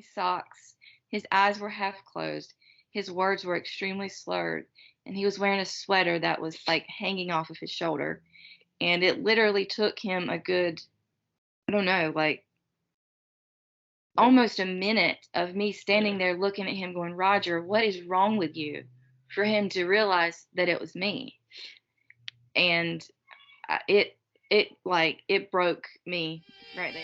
only socks. His eyes were half closed. His words were extremely slurred, and he was wearing a sweater that was like hanging off of his shoulder. And it literally took him a good, I don't know, like almost a minute of me standing there looking at him going, Roger, what is wrong with you? For him to realize that it was me. And it broke me right there.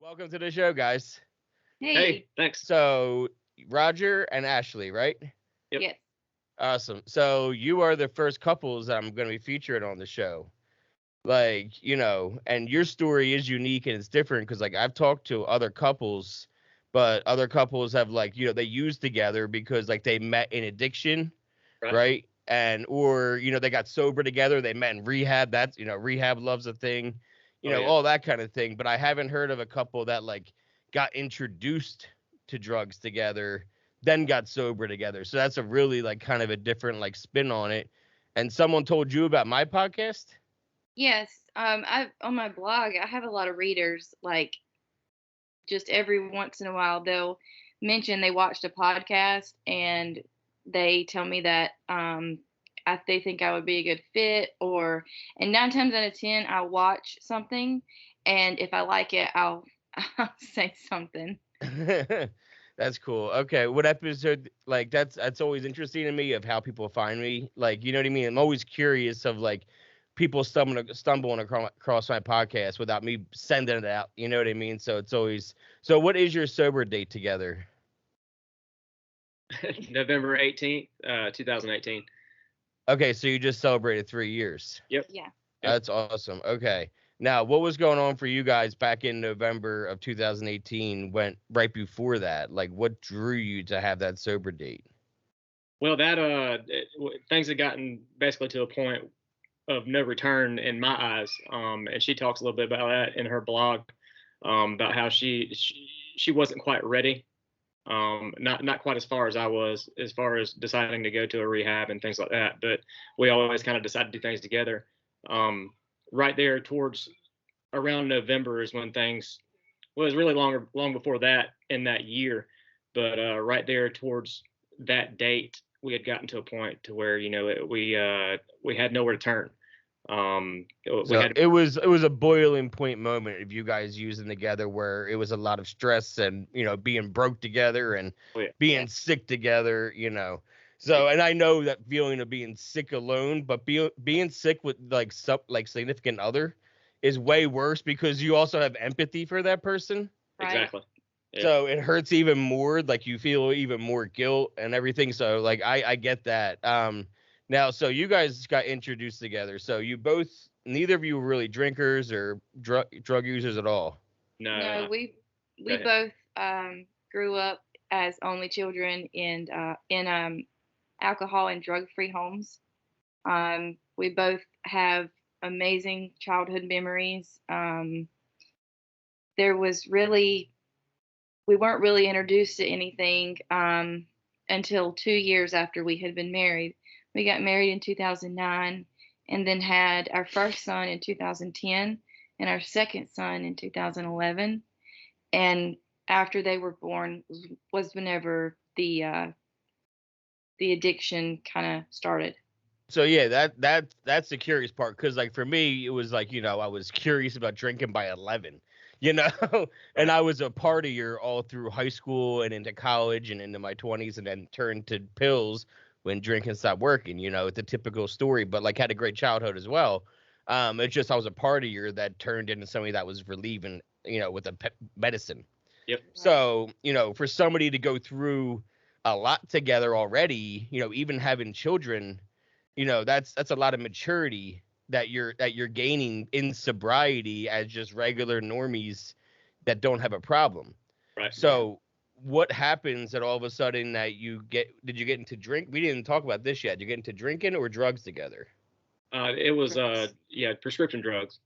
Welcome to the show, guys. Hey. Hey, thanks. So, Roger and Ashley, right? Yep. Yes. Awesome. So, you are the first couples that I'm going to be featuring on the show. Like, and your story is unique and it's different because, like, I've talked to other couples, but other couples have, like, they used together because, like, they met in addiction, right? And, or, they got sober together. They met in rehab. That's, rehab loves a thing, all that kind of thing. But I haven't heard of a couple that, like, got introduced to drugs together, then got sober together. So that's a really, like, kind of a different, like, spin on it. And someone told you about my podcast? Yes. I on my blog, I have a lot of readers, like just every once in a while they'll mention they watched a podcast and they tell me that they think I would be a good fit, and 9 times out of 10 I'll watch something, and if I like it, I'll say something. That's cool. Okay, what episode? Like that's always interesting to me of how people find me. Like, you know what I mean? I'm always curious of like people stumbling across my podcast without me sending it out. You know what I mean? So it's always. So what is your sober date together? November 18th, 2018. Okay, so you just celebrated 3 years. Yep. Yeah. That's awesome. Okay. Now, what was going on for you guys back in November of 2018 went right before that? Like, what drew you to have that sober date? Well, things had gotten basically to a point of no return in my eyes. And she talks a little bit about that in her blog, about how she wasn't quite ready. Not quite as far as I was, as far as deciding to go to a rehab and things like that. But we always kind of decided to do things together. Right there towards around November is when things, well, it was really long before that in that year, but right there towards that date, we had gotten to a point to where we had nowhere to turn. It was a boiling point moment of you guys using together, where it was a lot of stress and being broke together and being sick together. So, and I know that feeling of being sick alone, but being sick with like significant other is way worse because you also have empathy for that person. Right. Exactly. Yeah. So it hurts even more. Like you feel even more guilt and everything. So like I get that. Now, so you guys got introduced together. So neither of you were really drinkers or drug users at all. No, we both grew up as only children in alcohol and drug-free homes. We both have amazing childhood memories. We weren't really introduced to anything until 2 years after we had been married. We got married in 2009 and then had our first son in 2010 and our second son in 2011. And after they were born was whenever the addiction kind of started. So yeah, that's the curious part, because like for me it was like I was curious about drinking by 11, and I was a partier all through high school and into college and into my 20s, and then turned to pills when drinking stopped working. It's a typical story, but like had a great childhood as well. It's just I was a partier that turned into somebody that was relieving, with a medicine. Yep. So for somebody to go through a lot together already, even having children, that's a lot of maturity that you're gaining in sobriety as just regular normies that don't have a problem. Right. So what happens that all of a sudden that did you get into drink? We didn't talk about this yet. Did you get into drinking or drugs together? It was prescription drugs.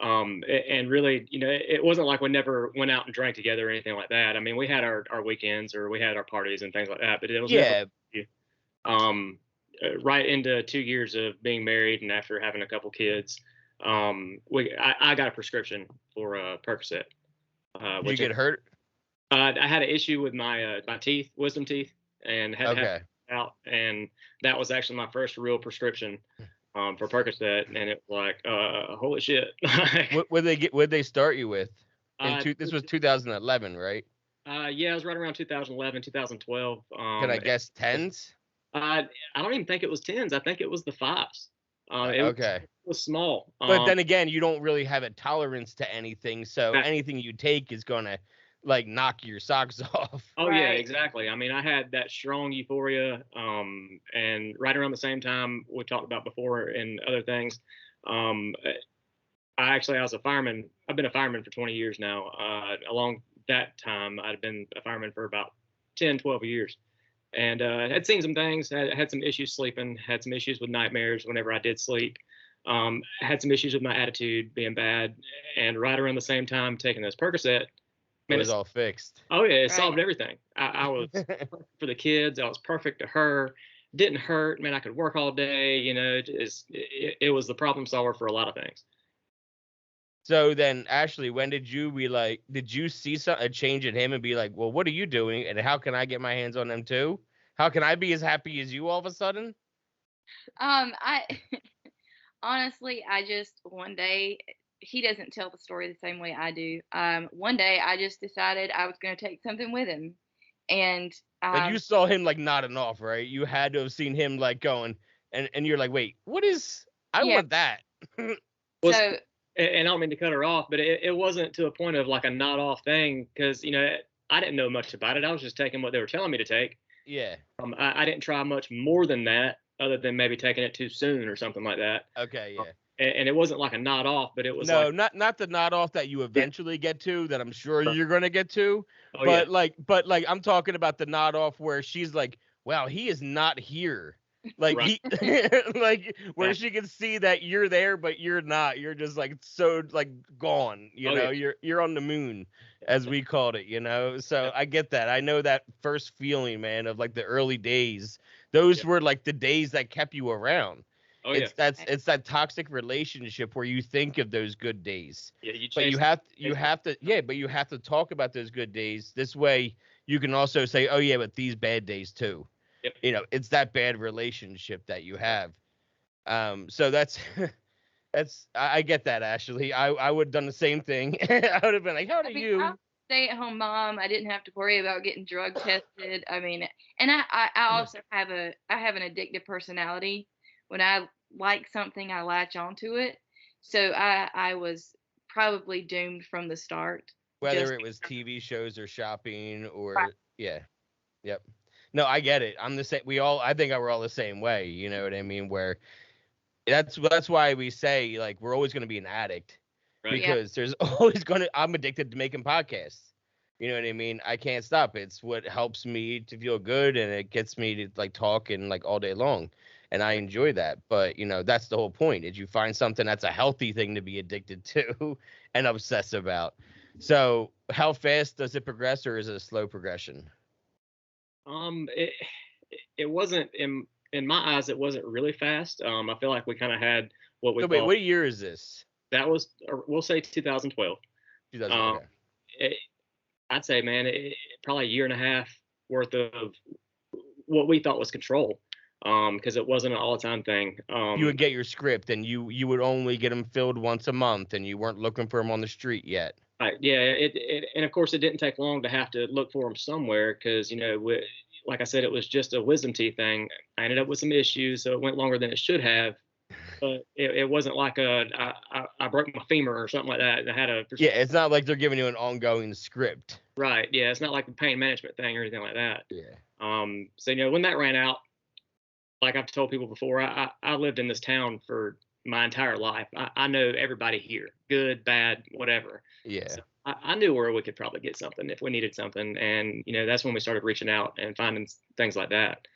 And really, it wasn't like we never went out and drank together or anything like that. I mean, we had our weekends or we had our parties and things like that, but it was never, right into 2 years of being married and after having a couple kids, I got a prescription for Percocet. Did you get hurt? I had an issue with my my teeth, wisdom teeth, and had to have it out. And that was actually my first real prescription for Percocet, and it was like, holy shit. What they start you with? This was 2011, right? Yeah, it was right around 2011, 2012. Can I guess tens? I don't even think it was tens. I think it was the fives. It was small. But then again, you don't really have a tolerance to anything, so anything you take is gonna like knock your socks off. Oh yeah, exactly. I mean, I had that strong euphoria, and right around the same time we talked about before and other things. I was a fireman. I've been a fireman for 20 years now. Along that time, I'd been a fireman for about 10, 12 years. And had seen some things, had some issues sleeping, had some issues with nightmares whenever I did sleep. Had some issues with my attitude being bad. And right around the same time taking this Percocet, it was all fixed. Oh, yeah, it solved everything. I was perfect for the kids. I was perfect to her. Didn't hurt. Man, I could work all day. You know, it was the problem solver for a lot of things. So then, Ashley, when did you did you see a change in him and be like, well, what are you doing? And how can I get my hands on them too? How can I be as happy as you all of a sudden? I honestly, I just one day, he doesn't tell the story the same way I do. One day I just decided I was going to take something with him. And you saw him like nodding off, right? You had to have seen him like going, and you're like, wait, what is, I want that. So, and I don't mean to cut her off, but it wasn't to a point of like a nod off thing, because, you know, I didn't know much about it. I was just taking what they were telling me to take. Yeah. I didn't try much more than that, other than maybe taking it too soon or something like that. Okay, yeah. And it wasn't like a nod off, but it was not the nod off that you eventually get to, that I'm sure you're gonna get to. Oh, but like I'm talking about the nod off where she's like, wow, he is not here. Like he like where she can see that you're there, but you're not. You're just like so like gone. You know, you're on the moon, as we called it. You know, so I get that. I know that first feeling, man, of like the early days. Those were like the days that kept you around. Oh, it's that toxic relationship where you think of those good days. Yeah, but you have to talk about those good days. This way you can also say, oh yeah, but these bad days too. Yep. You know, it's that bad relationship that you have. So that's I get that, Ashley. I would have done the same thing. I would have been like, how do you? Stay-at-home mom. I didn't have to worry about getting drug tested. I mean, and I also have an addictive personality. When I like something, I latch onto it. So I was probably doomed from the start. Whether it was TV shows or shopping or Yep. No, I get it. I'm the same. I think we're all the same way. You know what I mean? Where that's why we say like we're always going to be an addict, right? Because there's always I'm addicted to making podcasts. You know what I mean? I can't stop. It's what helps me to feel good, and it gets me to like talk and like all day long. And I enjoy that. But, you know, that's the whole point, is you find something that's a healthy thing to be addicted to and obsess about. So how fast does it progress, or is it a slow progression? It wasn't, in my eyes, it wasn't really fast. I feel like we kind of had what we wait, what year is this? That was, we'll say 2012. 2012. I'd say, man, probably a year and a half worth of what we thought was control. Because it wasn't an all-the-time thing. You would get your script, and you would only get them filled once a month, and you weren't looking for them on the street yet. Yeah, and of course it didn't take long to have to look for them somewhere, because, you know, like I said, it was just a wisdom teeth thing. I ended up with some issues, so it went longer than it should have. But it wasn't like I broke my femur or something like that. And I had a it's not like they're giving you an ongoing script. Right. Yeah, it's not like the pain management thing or anything like that. Yeah. So, you know, when that ran out, like I've told people before, I lived in this town for my entire life. I know everybody here, good, bad, whatever. Yeah. So I knew where we could probably get something if we needed something. And, you know, that's when we started reaching out and finding things like that.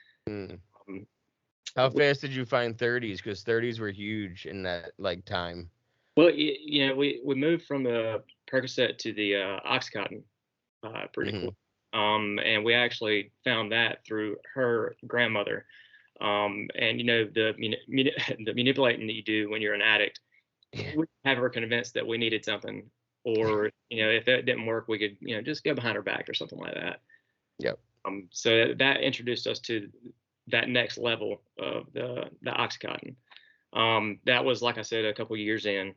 How fast did you find 30s? Because 30s were huge in that like time. Well, you know, we moved from the Percocet to the Oxycontin pretty quick. And we actually found that through her grandmother. And the manipulating that you do when you're an addict, we have her convinced that we needed something, or if that didn't work, we could just go behind her back or something like that. Yep. So that introduced us to that next level of the Oxycontin. That was, like I said, a couple years in.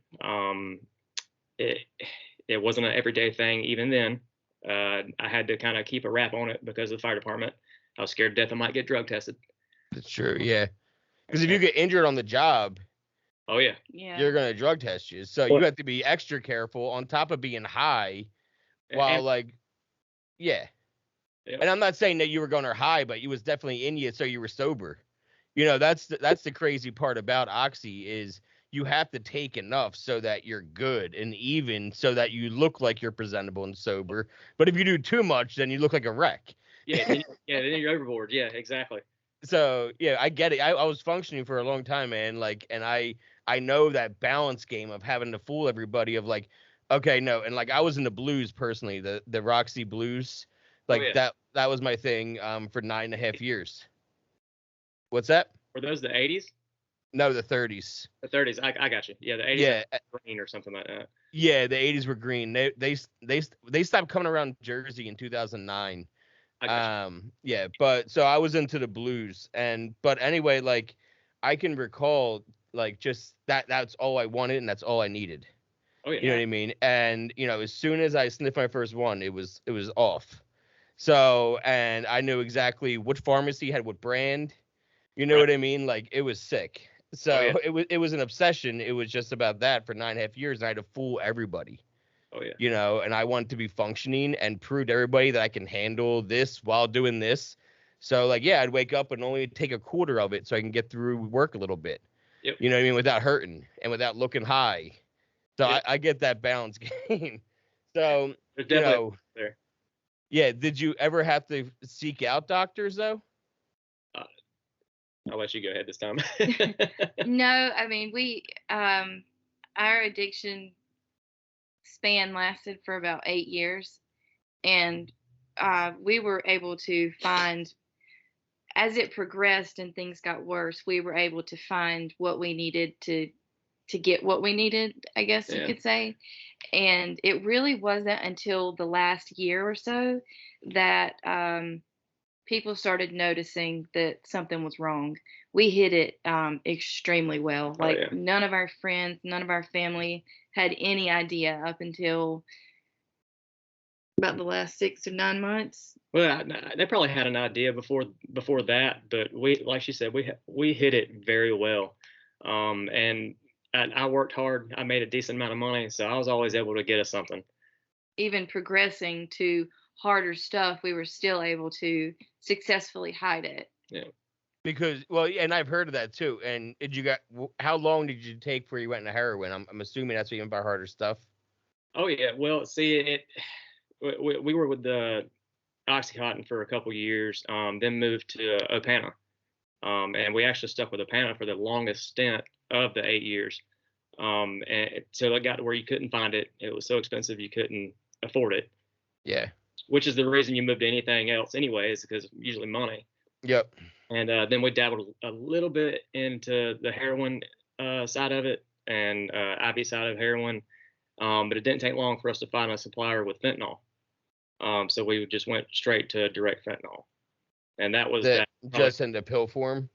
It wasn't an everyday thing even then. I had to kind of keep a wrap on it because of the fire department. I was scared to death I might get drug tested. That's true, yeah. Because if you get injured on the job, you're going to drug test you. So you have to be extra careful on top of being high while And I'm not saying that you were going to high, but you was definitely in you, so you were sober. That's the crazy part about Oxy is you have to take enough so that you're good and even so that you look like you're presentable and sober. But if you do too much, then you look like a wreck. Then you're overboard. Yeah, exactly. So I get it. I was functioning for a long time, man. And I know that balance game of having to fool everybody of okay, no, and I was in the blues personally, the Roxy blues, that was my thing for 9.5 years. What's that? Were those the 80s? No, the 30s. The 30s. I got you. Yeah, the 80s were green or something like that. Yeah, the 80s were green. They stopped coming around Jersey in 2009. But so I was into the blues but anyway, I can recall just that's all I wanted and that's all I needed. Oh yeah. You know what I mean? And as soon as I sniffed my first one, it was off. So, and I knew exactly which pharmacy had what brand. You know what I mean? It was sick. So it was an obsession. It was just about that for 9.5 years, and I had to fool everybody. Oh yeah. And I wanted to be functioning and prove to everybody that I can handle this while doing this. So I'd wake up and only take a quarter of it so I can get through work a little bit. Yep. You know what I mean? Without hurting and without looking high. So I get that balance game. So, definitely there. Yeah. Did you ever have to seek out doctors though? I'll let you go ahead this time. No, I mean, our addiction span lasted for about 8 years, and we were able to find, as it progressed and things got worse, we were able to find what we needed to get what we needed, I guess you could say. And it really wasn't until the last year or so that people started noticing that something was wrong. We hit it extremely well. None of our friends, none of our family had any idea up until about the last 6 or 9 months. Well, they probably had an idea before that, but we, like she said, we hit it very well. And I worked hard. I made a decent amount of money, so I was always able to get us something. Even progressing to harder stuff, we were still able to successfully hide it. Yeah. Because, and I've heard of that too. And how long did you take before you went into heroin? I'm assuming that's what you mean by harder stuff. Oh yeah. Well, see, we were with the Oxycontin for a couple years, then moved to Opana. And we actually stuck with Opana for the longest stint of the 8 years. And so it got to where you couldn't find it. It was so expensive you couldn't afford it. Yeah. Which is the reason you move to anything else anyway, is because usually money. Yep. And then we dabbled a little bit into the heroin side of it and IV side of heroin. But it didn't take long for us to find a supplier with fentanyl. So we just went straight to direct fentanyl. And that was just in the pill form?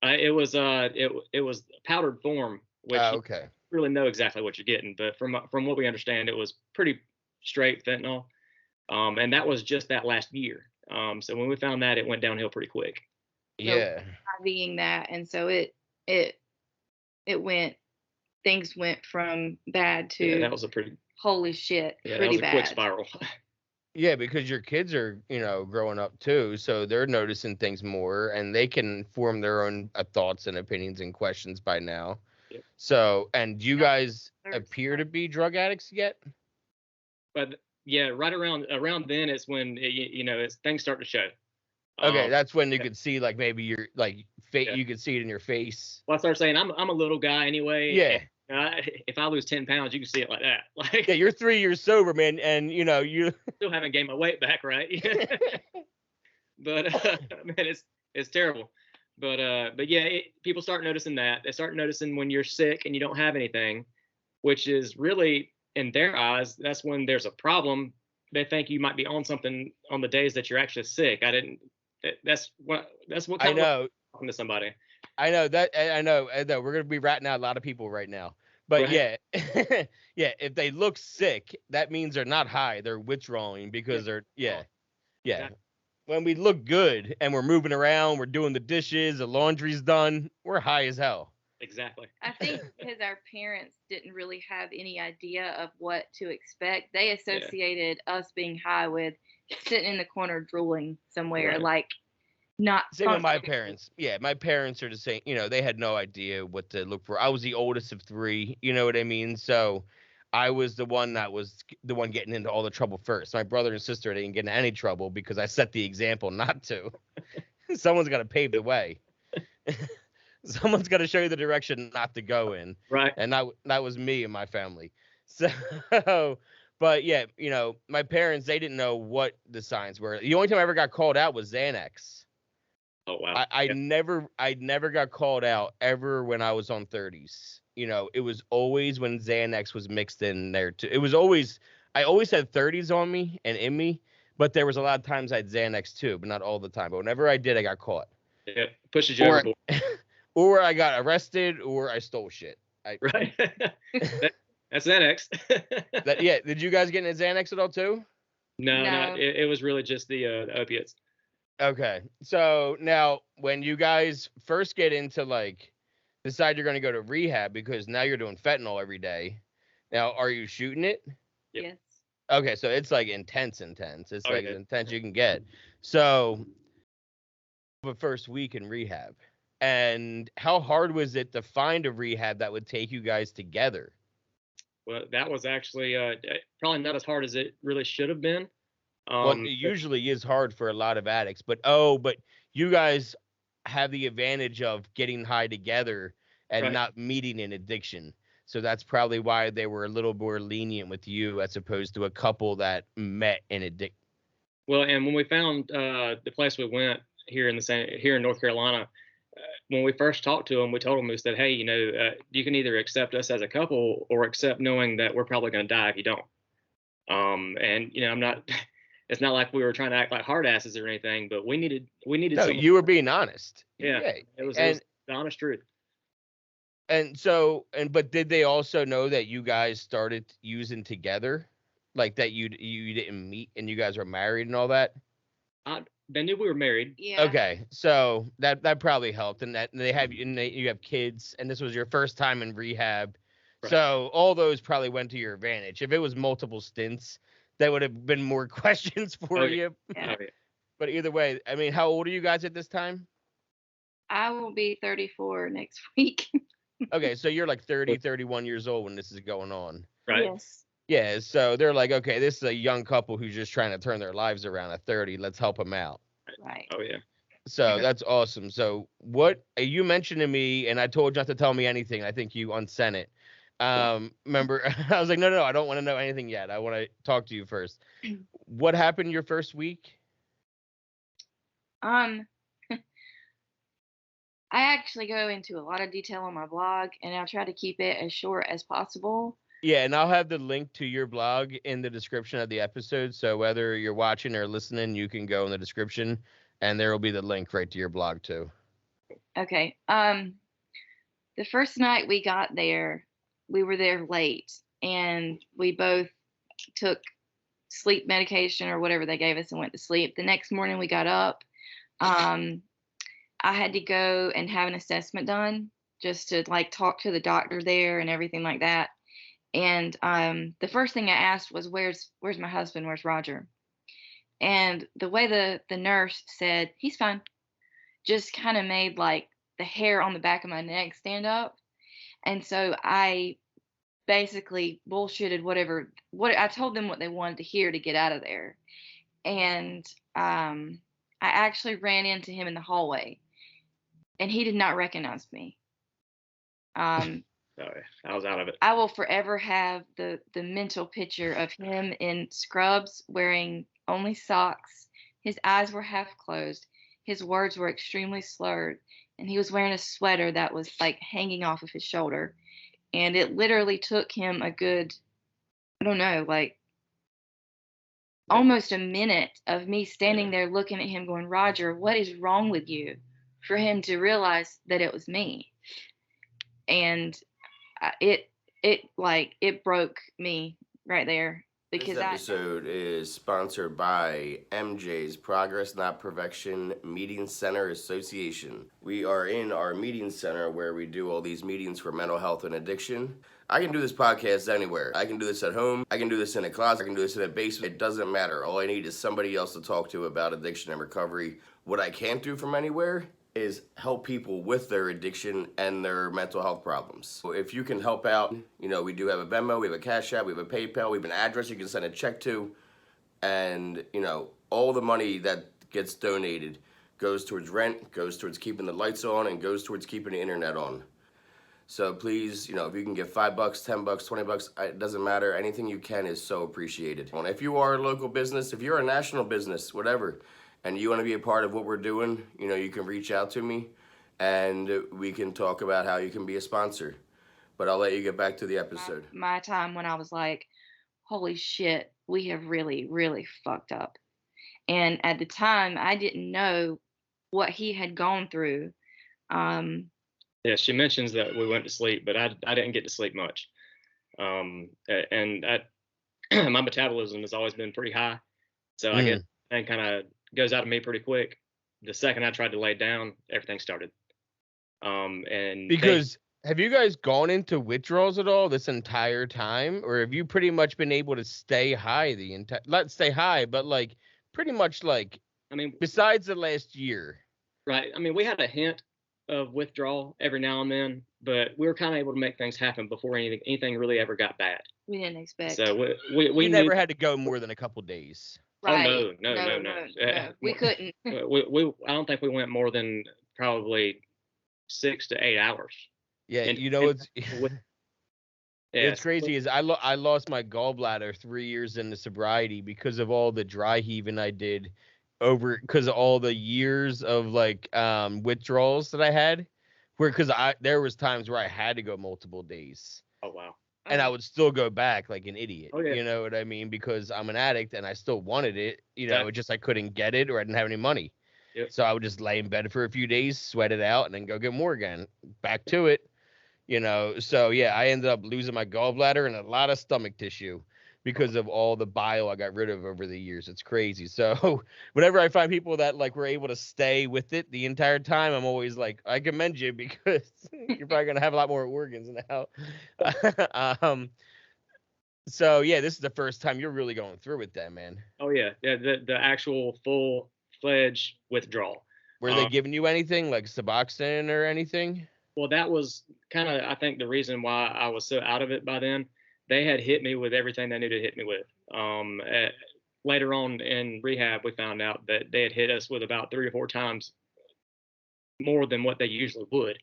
It was powdered form, which you really know exactly what you're getting. But from what we understand, it was pretty straight fentanyl. And that was just that last year. So when we found that, it went downhill pretty quick. Yeah. IVing that, and so things went from bad to that was a pretty holy shit, pretty that was a bad. Quick spiral. Yeah, because your kids are, growing up too, so they're noticing things more, and they can form their own thoughts and opinions and questions by now. Yep. So, and do you guys appear to be drug addicts yet? But yeah, right around then is when things start to show. Okay, that's when you could see maybe your you could see it in your face. Well, I started saying I'm a little guy anyway. Yeah. If I lose 10 pounds, you can see it like that. Yeah, you're 3 years sober, man, and you still haven't gained my weight back, right? But man, it's terrible. But yeah, people start noticing that. They start noticing when you're sick and you don't have anything, which is really, in their eyes, that's when there's a problem. They think you might be on something on the days that you're actually sick. That's what I kind of know. talking to somebody. I know that. I know. We're gonna be ratting out a lot of people right now. But Right. yeah, yeah. If they look sick, that means they're not high. They're withdrawing because they're yeah. Exactly. When we look good and we're moving around, we're doing the dishes, the laundry's done, we're high as hell. Exactly. I think because our parents didn't really have any idea of what to expect, they associated us being high with sitting in the corner drooling somewhere, Right. like not Same with my functioning. parents. Yeah, my parents are the same. They had no idea what to look for. I was the oldest of three. You know what I mean? So I was the one getting into all the trouble first. My brother and sister didn't get into any trouble because I set the example not to. Someone's got to pave the way. Someone's got to show you the direction not to go in. Right. And that was me and my family. So, but yeah, my parents, they didn't know what the signs were. The only time I ever got called out was Xanax. Oh wow. I never got called out ever when I was on 30s. It was always when Xanax was mixed in there too. I always had 30s on me and in me, but there was a lot of times I had Xanax too, but not all the time. But whenever I did, I got caught. Yeah. Pushes you Or, overboard. or I got arrested, or I stole shit. Right. That's Xanax. Yeah. Did you guys get into Xanax at all too? No. It was really just the opiates. Okay. So now when you guys first get into decide you're going to go to rehab because now you're doing fentanyl every day. Now, are you shooting it? Yep. Yes. Okay. So it's like intense. It's Oh, like yeah. as intense you can get. So the first week in rehab, and how hard was it to find a rehab that would take you guys together? Well, that was actually probably not as hard as it really should have been. Well, it usually is hard for a lot of addicts, but you guys have the advantage of getting high together and Right. not meeting an addiction. So that's probably why they were a little more lenient with you as opposed to a couple that met an addict. Well, and when we found the place we went here in North Carolina, when we first talked to them, we told them, we said, hey, you can either accept us as a couple or accept knowing that we're probably going to die if you don't. And I'm not. It's not like we were trying to act like hard asses or anything, but we needed. No, someone. you were being honest. Yeah. It was the honest truth. But did they also know that you guys started using together, like that you didn't meet and you guys were married and all that? They knew we were married. Yeah. Okay, so that probably helped, and that you have kids, and this was your first time in rehab, Right. so all those probably went to your advantage. If it was multiple stints, that would have been more questions for you. Yeah. Oh, yeah. But either way, I mean, how old are you guys at this time? I will be 34 next week. Okay, so you're like 30, 31 years old when this is going on. Right. Yes. Yeah, so they're like, okay, this is a young couple who's just trying to turn their lives around at 30. Let's help them out. Right. Oh yeah. So that's awesome. So what you mentioned to me, and I told you not to tell me anything. I think you unsent it. Remember, I was like, no, I don't want to know anything yet. I want to talk to you first. What happened your first week? I actually go into a lot of detail on my blog, and I'll try to keep it as short as possible. Yeah, and I'll have the link to your blog in the description of the episode. So whether you're watching or listening, you can go in the description, and there will be the link right to your blog too. Okay. The first night we got there, we were there late, and we both took sleep medication or whatever they gave us and went to sleep. The next morning we got up. I had to go and have an assessment done just to talk to the doctor there and everything like that. And the first thing I asked was, where's my husband? Where's Roger? And the way the nurse said, he's fine, just kind of made the hair on the back of my neck stand up. And so I basically bullshitted what I told them what they wanted to hear to get out of there. And I actually ran into him in the hallway, and he did not recognize me. I was out of it. I will forever have the mental picture of him in scrubs, wearing only socks. His eyes were half closed. His words were extremely slurred. and he was wearing a sweater that was like hanging off of his shoulder. And it literally took him a good, I don't know, like almost a minute of me standing there looking at him going, Roger, what is wrong with you? For him to realize that it was me. And it broke me right there, because This episode is sponsored by MJ's Progress Not Perfection Meeting Center Association. We are in our meeting center where we do all these meetings for mental health and addiction. I can do this podcast anywhere. I can do this at home. I can do this in a closet. I can do this in a basement. It doesn't matter. All I need is somebody else to talk to about addiction and recovery. What I can't do from anywhere is help people with their addiction and their mental health problems. So if you can help out, we do have a Venmo, we have a Cash App, we have a PayPal, we have an address you can send a check to, and, all the money that gets donated goes towards rent, goes towards keeping the lights on, and goes towards keeping the internet on. So please, if you can give $5, $10, $20, it doesn't matter. Anything you can is so appreciated. And if you are a local business, if you're a national business, whatever, and you want to be a part of what we're doing, you can reach out to me and we can talk about how you can be a sponsor. But I'll let you get back to the episode. My time when I was like, holy shit, we have really, really fucked up. And at the time, I didn't know what he had gone through. Yeah, she mentions that we went to sleep, but I didn't get to sleep much. And my metabolism has always been pretty high. So I get and kind of goes out of me pretty quick. The second I tried to lay down, everything started. And because have you guys gone into withdrawals at all this entire time, or have you pretty much been able to stay high the entire? Not stay high, but like pretty much like. I mean, besides the last year. Right. I mean, we had a hint of withdrawal every now and then, but we were kind of able to make things happen before anything really ever got bad. We didn't expect. So we never had to go more than a couple days. Right. Oh no. We couldn't. I don't think we went more than probably 6 to 8 hours. Yeah, it's crazy. Is I lost my gallbladder 3 years into sobriety because of all the dry heaving I did because of all the years of like withdrawals that I had, because there was times where I had to go multiple days. Oh wow. And I would still go back like an idiot. Oh, yeah. You know what I mean? Because I'm an addict and I still wanted it. Just I couldn't get it or I didn't have any money. Yep. So I would just lay in bed for a few days, sweat it out, and then go get more again. Back to it. So yeah, I ended up losing my gallbladder and a lot of stomach tissue because of all the bile I got rid of over the years. It's crazy. So whenever I find people that like were able to stay with it the entire time, I'm always like, I commend you, because you're probably going to have a lot more organs now. So yeah, this is the first time you're really going through with that, man. Oh yeah. Yeah. The actual full-fledged withdrawal. Were they giving you anything like Suboxone or anything? Well, that was kind of, I think, the reason why I was so out of it by then. They had hit me with everything they knew to hit me with. Later on in rehab, we found out that they had hit us with about 3 or 4 times more than what they usually would.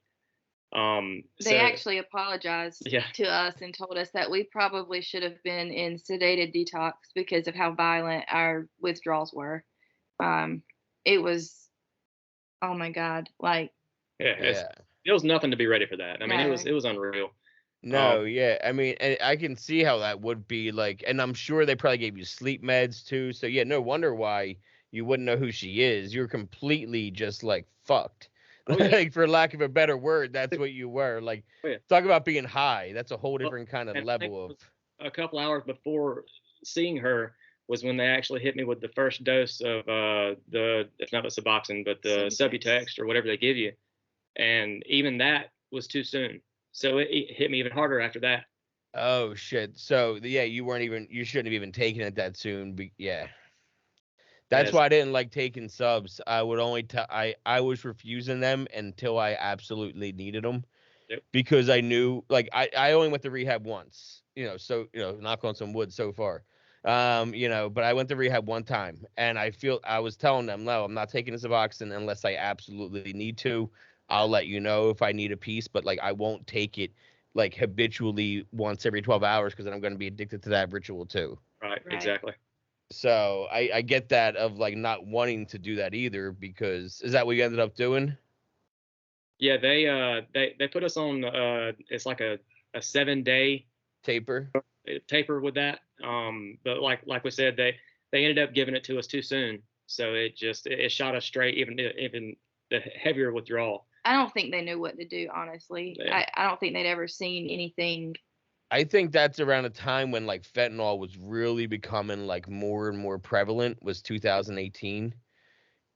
They actually apologized to us and told us that we probably should have been in sedated detox because of how violent our withdrawals were. It was, oh my God, like. It was nothing to be ready for that. I mean, it was unreal. No, yeah. I mean, and I can see how that would be like, and I'm sure they probably gave you sleep meds too. So yeah, no wonder why you wouldn't know who she is. You're completely just like fucked. Oh, yeah. Like, for lack of a better word, that's what you were. Like, talk about being high. That's a whole different kind of level of. A couple hours before seeing her was when they actually hit me with the first dose of it's not a Suboxone, but the Subutex or whatever they give you. And even that was too soon. So it hit me even harder after that. Oh shit! So yeah, you shouldn't have even taken it that soon. Yeah, that's why I didn't like taking subs. I would only I was refusing them until I absolutely needed them. Yep. Because I knew, like, I only went to rehab once. So knock on some wood so far. But I went to rehab one time, and I was telling them, no, I'm not taking the Suboxone unless I absolutely need to. I'll let you know if I need a piece, but like I won't take it like habitually once every 12 hours because then I'm going to be addicted to that ritual too. Right, exactly. So I get that of like not wanting to do that either, because is that what you ended up doing? Yeah, they put us on it's like a 7-day Taper. taper with that. But like we said, they ended up giving it to us too soon, so it shot us straight, even the heavier withdrawal. I don't think they knew what to do, honestly. Yeah. I don't think they'd ever seen anything. I think that's around a time when like fentanyl was really becoming like more and more prevalent, was 2018.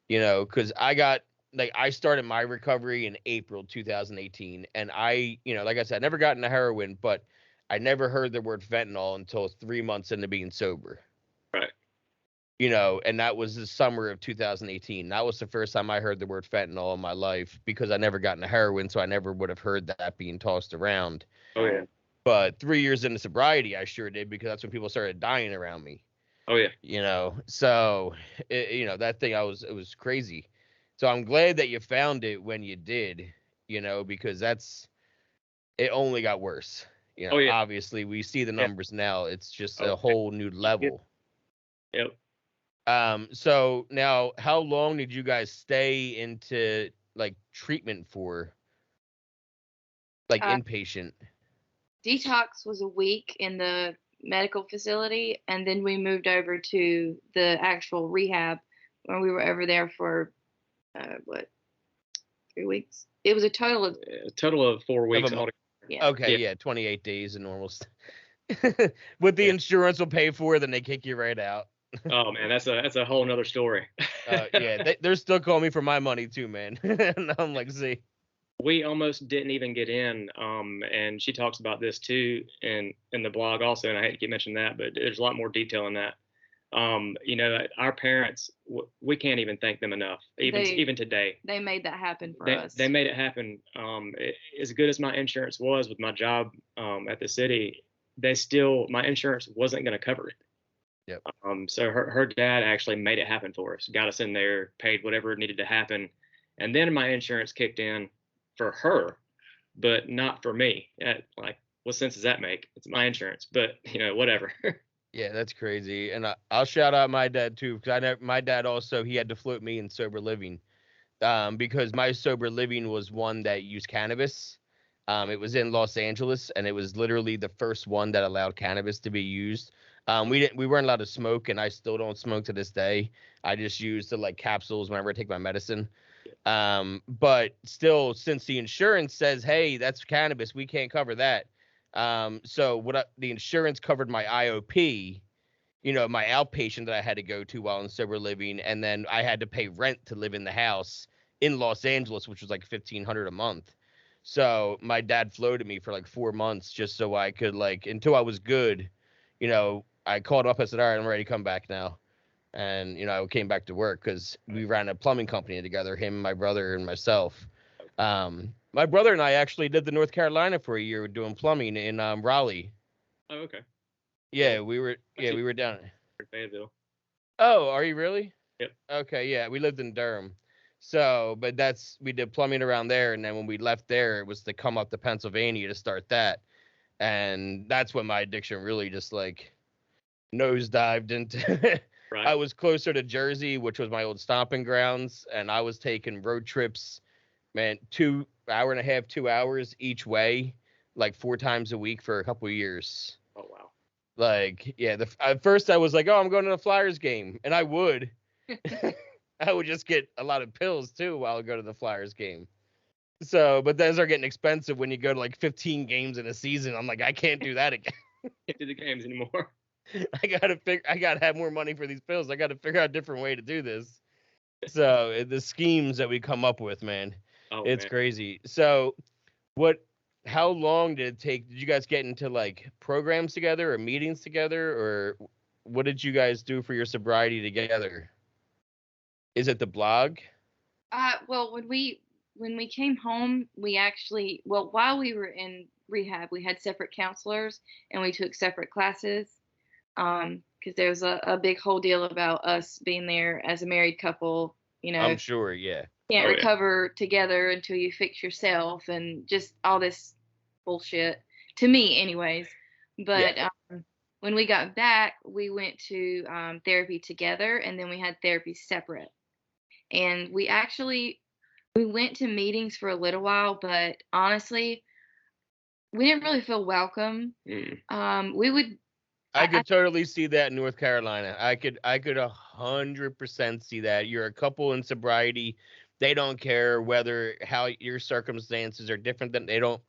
You know, because I started my recovery in April 2018, and like I said, I never got into heroin, but I never heard the word fentanyl until 3 months into being sober. Right. You know, and that was the summer of 2018. That was the first time I heard the word fentanyl in my life, because I never got into heroin, so I never would have heard that being tossed around. Oh yeah. But 3 years into sobriety, I sure did, because that's when people started dying around me. Oh yeah. You know, so that thing, it was crazy. So I'm glad that you found it when you did, you know, because it only got worse. You know, Oh yeah. obviously we see the numbers now. It's just a Okay. whole new level. Yep. So now, how long did you guys stay into like treatment for? Like inpatient? Detox was a week in the medical facility, and then we moved over to the actual rehab, where we were over there for 3 weeks. It was a total of 4 weeks. Yeah. Okay, yeah, 28 days in normal. What the insurance will pay for, then they kick you right out. Oh man, that's a whole nother story. Yeah, they're still calling me for my money too, man. And I'm like, see, we almost didn't even get in. And she talks about this too in the blog also, and I hate to keep mentioning that, but there's a lot more detail in that. You know, our parents, we can't even thank them enough, even today. They made that happen for us. They made it happen. As good as my insurance was with my job at the city, my insurance wasn't going to cover it. Yep. So her dad actually made it happen for us, got us in there, paid whatever needed to happen, and then my insurance kicked in for her, but not for me. Like, what sense does that make? It's my insurance, but you know, whatever. Yeah, that's crazy. And I'll shout out my dad too, because my dad also, he had to float me in sober living, because my sober living was one that used cannabis. It was in Los Angeles, and it was literally the first one that allowed cannabis to be used. We weren't allowed to smoke, and I still don't smoke to this day. I just use the like capsules whenever I take my medicine. But still, since the insurance says, hey, that's cannabis, we can't cover that. So the insurance covered my IOP, you know, my outpatient that I had to go to while in sober living, and then I had to pay rent to live in the house in Los Angeles, which was like $1,500 a month. So my dad floated me for like 4 months just so I could, like, until I was good, you know. I called up, I said, all right, I'm ready to come back now. And, you know, I came back to work because we ran a plumbing company together, him, my brother, and myself. My brother and I actually did the North Carolina for a year doing plumbing in Raleigh. Oh, okay. Yeah, we were down in Fayetteville. Oh, are you really? Yep. Okay, yeah, we lived in Durham. So, but we did plumbing around there, and then when we left there, it was to come up to Pennsylvania to start that. And that's when my addiction really just like nosedived into Right. I was closer to Jersey, which was my old stomping grounds, and I was taking road trips, man, 2 hour and a half, 2 hours each way, like 4 times a week for a couple of years. Oh wow. Like, yeah, at first I was like, oh, I'm going to the Flyers game, and I would. I would just get a lot of pills too while I go to the Flyers game. So, but those are getting expensive when you go to like 15 games in a season. I'm like, I can't do that again. Can't do the games anymore. I gotta have more money for these pills. I gotta figure out a different way to do this. So the schemes that we come up with, man, it's crazy. So how long did it take? Did you guys get into like programs together or meetings together, or what did you guys do for your sobriety together? Is it the blog? Well, when we came home, we actually, while we were in rehab, we had separate counselors and we took separate classes. Because there was a big whole deal about us being there as a married couple, you know. I'm sure, yeah. Can't recover together until you fix yourself, and just all this bullshit, to me anyways. But when we got back, we went to therapy together, and then we had therapy separate. And we we went to meetings for a little while, but honestly, we didn't really feel welcome. We would. I could totally see that in North Carolina. I could 100% see that. You're a couple in sobriety. They don't care whether how your circumstances are different than they don't.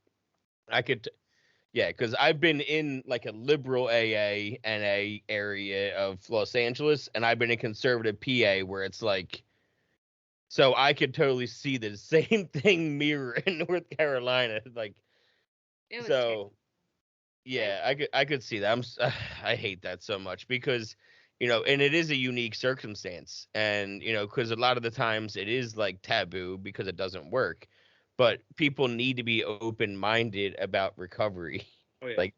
Yeah, because I've been in like a liberal AA NA area of Los Angeles, and I've been in conservative PA where it's like, so I could totally see the same thing mirror in North Carolina. Like, It was so yeah, I could see that. I hate that so much because, and it is a unique circumstance, and because a lot of the times it is like taboo because it doesn't work, but people need to be open-minded about recovery. Oh, yeah. Like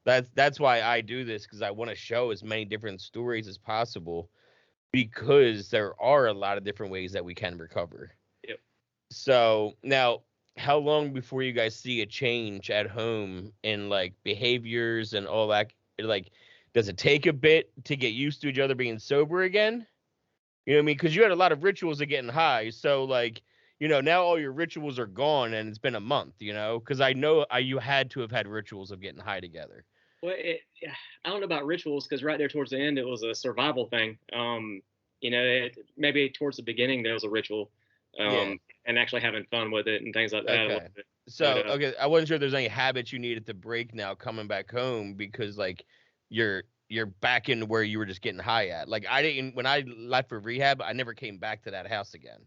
that's why I do this, because I want to show as many different stories as possible, because there are a lot of different ways that we can recover. Yep. So now, how long before you guys see a change at home in like behaviors and all that? Like, does it take a bit to get used to each other being sober again? You know what I mean? Because you had a lot of rituals of getting high. So like, now all your rituals are gone and it's been a month, because I know you had to have had rituals of getting high together. Well, I don't know about rituals, because right there towards the end, it was a survival thing. Maybe towards the beginning there was a ritual, and actually having fun with it and things like that. Okay. So, okay, I wasn't sure if there's any habits you needed to break now coming back home, because like you're back in where you were just getting high at. Like when I left for rehab, I never came back to that house again.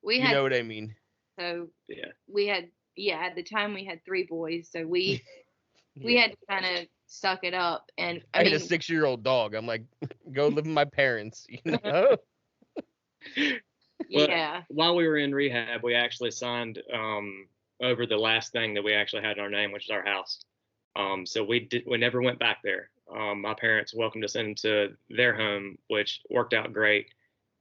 We know what I mean? So yeah, we had at the time we had 3 boys, so we we had to kind of suck it up. And I had a 6-year-old dog. I'm like, go live with my parents, Yeah. While we were in rehab, we actually signed over the last thing that we actually had in our name, which is our house. So we never went back there. My parents welcomed us into their home, which worked out great,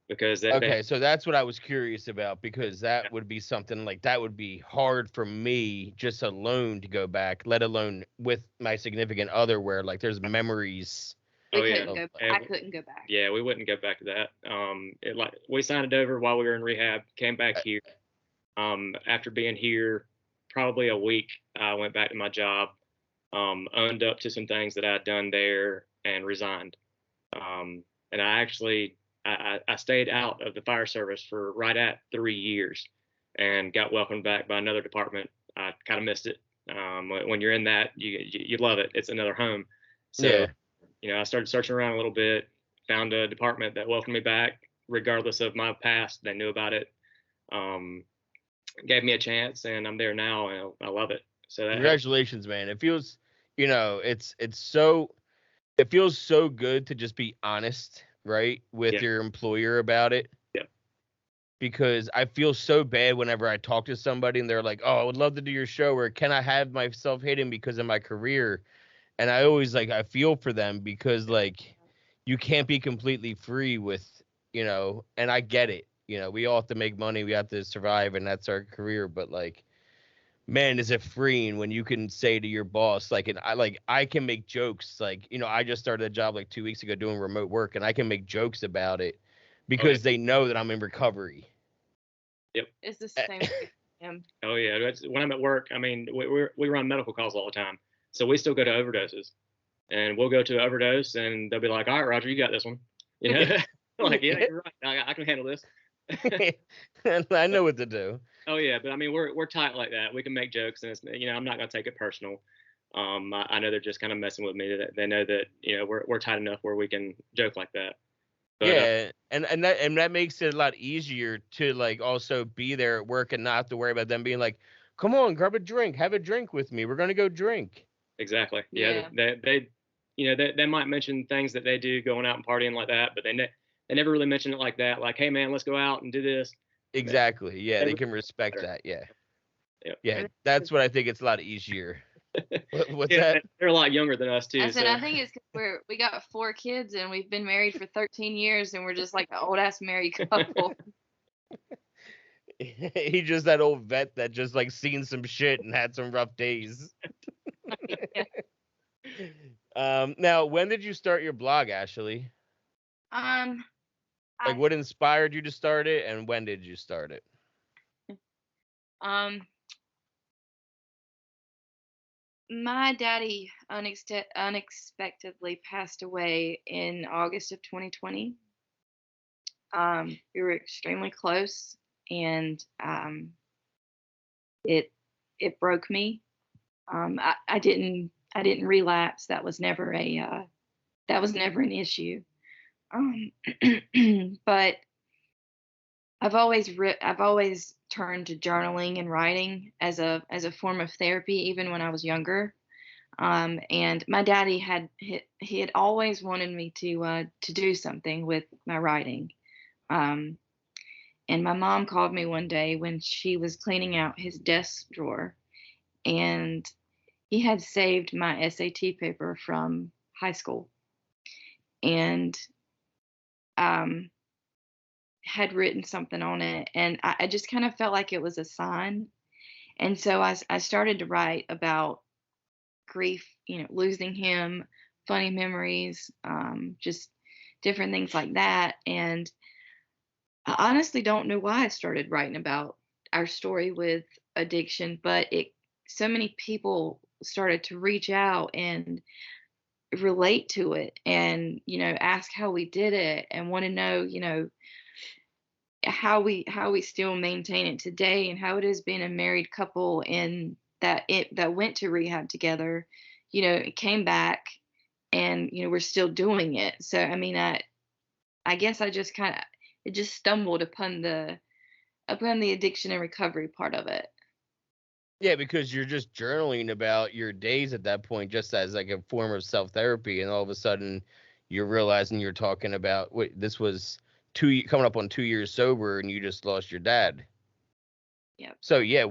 because so that's what I was curious about, because that would be something like that would be hard for me just alone to go back, let alone with my significant other, where like there's memories. I couldn't go back. Yeah, we wouldn't go back to that. We signed it over while we were in rehab, came back here. After being here probably a week, I went back to my job, owned up to some things that I had done there, and resigned. And I actually I stayed out of the fire service for right at 3 years, and got welcomed back by another department. I kind of missed it. When you're in that, you love it. It's another home. So, I started searching around a little bit, found a department that welcomed me back, regardless of my past. They knew about it, gave me a chance, and I'm there now, and I love it. So congratulations, man. It feels, it feels so good to just be honest, right, with your employer about it. Yeah. Because I feel so bad whenever I talk to somebody and they're like, "Oh, I would love to do your show," or "Can I have myself hidden because of my career?" And I always I feel for them, because like you can't be completely free with, and I get it. We all have to make money, we have to survive, and that's our career. But like, man, is it freeing when you can say to your boss, like, and I can make jokes. Like, I just started a job like 2 weeks ago doing remote work, and I can make jokes about it because they know that I'm in recovery. Yep. It's the same thing. Oh yeah. When I'm at work, I mean, we run medical calls all the time. So we still go to overdoses, and we'll go to an overdose, and they'll be like, "All right, Roger, you got this one." Like, yeah, you're right. I can handle this. I know what to do. Oh yeah, but I mean, we're tight like that. We can make jokes, and it's, I'm not gonna take it personal. I know they're just kind of messing with me. They know that we're tight enough where we can joke like that. But, and that makes it a lot easier to like also be there at work and not have to worry about them being like, "Come on, grab a drink, have a drink with me. We're gonna go drink." Exactly. Yeah. They might mention things that they do going out and partying like that, but they never really mention it like that. Like, "Hey man, let's go out and do this." Exactly. Yeah, they can respect that. Yeah. Yeah, that's what I think. It's a lot easier. What's that? They're a lot younger than us too. I said, I think it's because we got 4 kids and we've been married for 13 years, and we're just like an old ass married couple. He just that old vet that just like seen some shit and had some rough days. Now, when did you start your blog, Ashley? What inspired you to start it, and when did you start it? Um, my daddy unexpectedly passed away in August of 2020. We were extremely close, and it broke me. I didn't relapse. That was never an issue. Um, but I've always turned to journaling and writing as a form of therapy, even when I was younger. And my daddy he had always wanted me to do something with my writing. Um, and my mom called me one day when she was cleaning out his desk drawer, and he had saved my SAT paper from high school, and um, had written something on it, and I just kind of felt like it was a sign. And so I started to write about grief, losing him, funny memories, just different things like that. And I honestly don't know why I started writing about our story with addiction, but so many people started to reach out and relate to it, and ask how we did it, and want to know how we still maintain it today, and how it is being a married couple and that went to rehab together, it came back, and we're still doing it. So I mean, I guess I just kind of it just stumbled upon the addiction and recovery part of it. Yeah, because you're just journaling about your days at that point, just as like a form of self therapy, and all of a sudden you're realizing you're talking about wait, this was coming up on 2 years sober, and you just lost your dad. Yep. So yeah,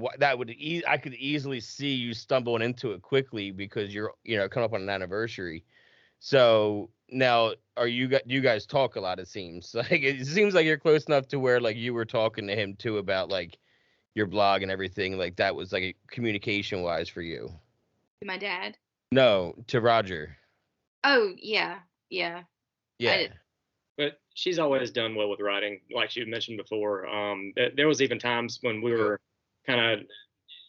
I could easily see you stumbling into it quickly because you're coming up on an anniversary. So now, do you guys talk a lot? It seems like you're close enough to where like you were talking to him too about like your blog and everything, like that was like communication wise for you. My dad. No, to Roger. Oh yeah, yeah. Yeah. But she's always done well with writing, like you mentioned before. There was even times when we were kind of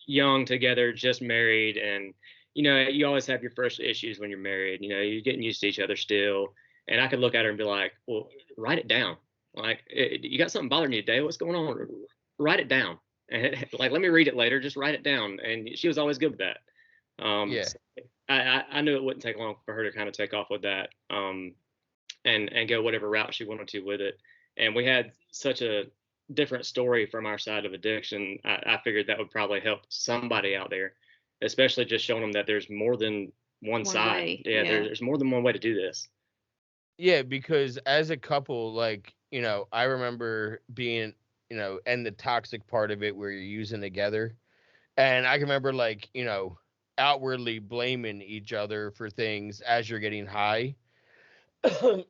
young together, just married, and you always have your first issues when you're married. You're getting used to each other still, and I could look at her and be like, "Well, write it down. Like, you got something bothering you today? What's going on? Write it down. And like, let me read it later. Just write it down." And she was always good with that. Yeah. So I knew it wouldn't take long for her to kind of take off with that. And go whatever route she wanted to with it. And we had such a different story from our side of addiction. I figured that would probably help somebody out there, especially just showing them that there's more than one side. Way. Yeah, there's more than one way to do this. Yeah, because as a couple, like, I remember being, and the toxic part of it where you're using together. And I can remember like, outwardly blaming each other for things as you're getting high.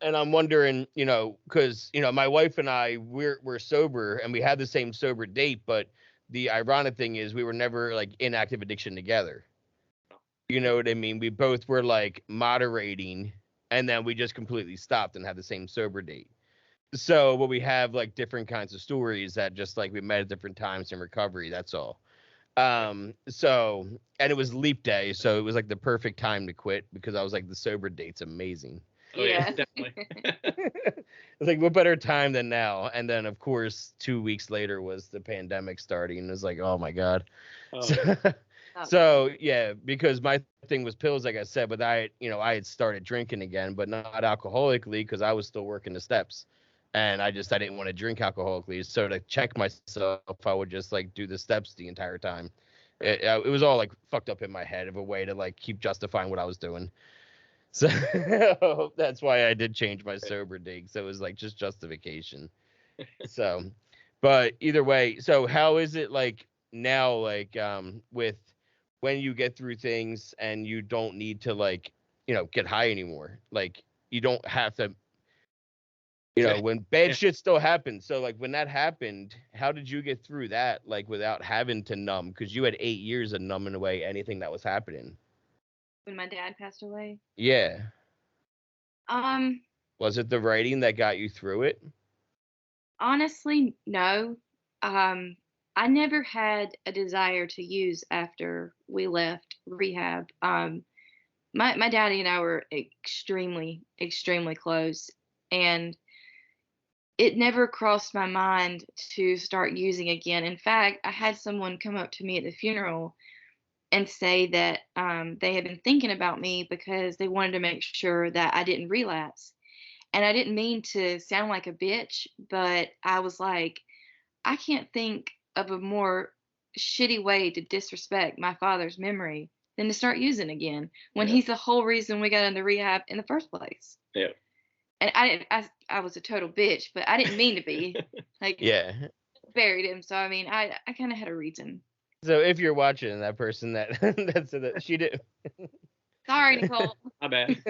And I'm wondering, because my wife and I we're sober, and we had the same sober date, but the ironic thing is we were never like in active addiction together. You know what I mean? We both were like moderating, and then we just completely stopped and had the same sober date. So, but we have like different kinds of stories that just like we met at different times in recovery. That's all. So, and it was leap day, so it was like the perfect time to quit because I was like, the sober date's amazing. Oh yeah, definitely. It's like, what better time than now? And then, of course, 2 weeks later was the pandemic starting. And it's like, oh my God. Oh. So yeah, because my thing was pills, like I said, but I had started drinking again, but not alcoholically because I was still working the steps. And I didn't want to drink alcoholically. So to check myself, I would just like do the steps the entire time. It was all like fucked up in my head of a way to like keep justifying what I was doing. So that's why I did change my sober date. So it was like just justification. So, but either way, so how is it like now, like, with when you get through things and you don't need to like, get high anymore? Like you don't have to, when bad shit still happens. So like when that happened, how did you get through that? Like without having to numb? Cause you had 8 years of numbing away anything that was happening. When my dad passed away. Yeah. Um, Was it the writing that got you through it? Honestly, no. I I never had a desire to use after we left rehab. My daddy and I were extremely, extremely close, and it never crossed my mind to start using again. In fact, I had someone come up to me at the funeral and say that they had been thinking about me because they wanted to make sure that I didn't relapse. And I didn't mean to sound like a bitch, but I was like, I can't think of a more shitty way to disrespect my father's memory than to start using again when Yeah. he's the whole reason we got into rehab in the first place. Yeah. And I was a total bitch, but I didn't mean to be. Like, Yeah. buried him. So I mean, I kind of had a reason. So if you're watching, that person that that she did. Sorry, Nicole. My bad.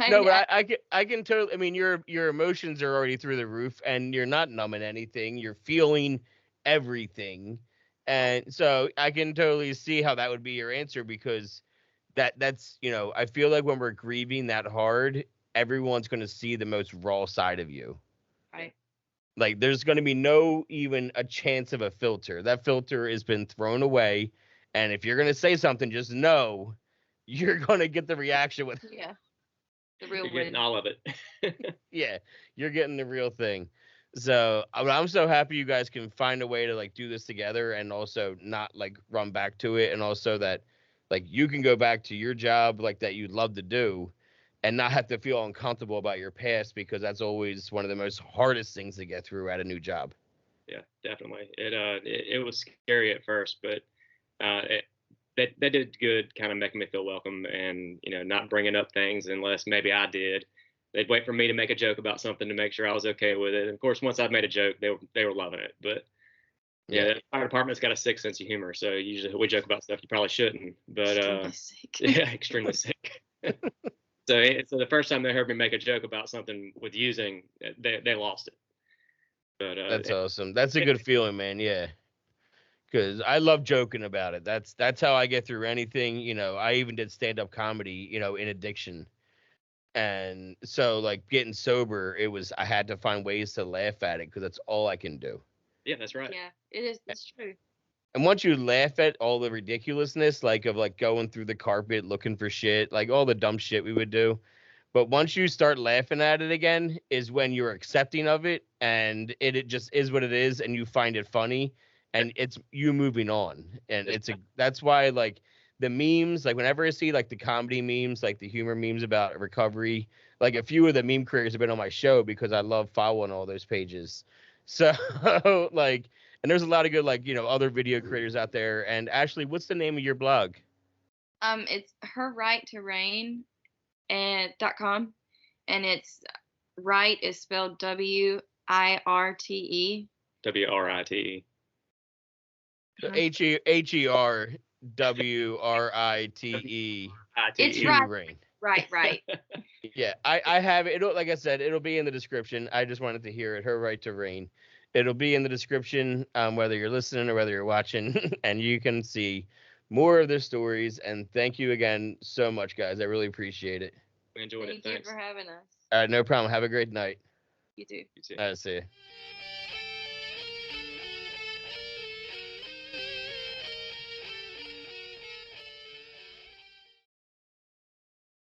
No, but I can totally. I mean, your emotions are already through the roof, and you're not numbing anything. You're feeling everything, and so I can totally see how that would be your answer, because that's I feel like when we're grieving that hard, everyone's going to see the most raw side of you. Right. Like, there's going to be no even a chance of a filter. That filter has been thrown away, and if you're going to say something, just know you're going to get the reaction with. Yeah. The real You're getting win. all of it. Yeah, you're getting the real thing. So I'm so happy you guys can find a way to like do this together, and also not like run back to it, and also that like you can go back to your job like that you'd love to do, and not have to feel uncomfortable about your past, because that's always one of the most hardest things to get through at a new job. Yeah, definitely. It was scary at first, but that did good, kind of making me feel welcome, and not bringing up things unless maybe I did. They'd wait for me to make a joke about something to make sure I was okay with it. And of course, once I'd made a joke, they were loving it. But yeah, the fire department's got a sick sense of humor, so usually we joke about stuff you probably shouldn't. But Extremely sick. yeah, extremely sick. So the first time they heard me make a joke about something with using, they lost it. But That's awesome. That's a good feeling, man. Yeah. Because I love joking about it. That's how I get through anything. I even did stand-up comedy, in addiction. And so like getting sober, I had to find ways to laugh at it, because that's all I can do. Yeah, that's right. Yeah, it is. It's true. And once you laugh at all the ridiculousness, like of like going through the carpet looking for shit, like all the dumb shit we would do. But once you start laughing at it again is when you're accepting of it, and it just is what it is, and you find it funny, and it's you moving on. And that's why like the memes, like whenever I see like the comedy memes, like the humor memes about recovery, like a few of the meme creators have been on my show because I love following all those pages. So like, and there's a lot of good like, other video creators out there. And Ashley, what's the name of your blog? It's her right to reign and .com, and it's right is spelled WIRTE. WRITE. HERWRITE. It's Rain. right. Yeah, I have it. Like I said, it'll be in the description. I just wanted to hear it. Her right to reign. It'll be in the description, whether you're listening or whether you're watching, and you can see more of their stories. And thank you again so much, guys. I really appreciate it. We enjoyed it. Thank you Thanks. for having us. All right, no problem. Have a great night. You too. You too. All right, see you.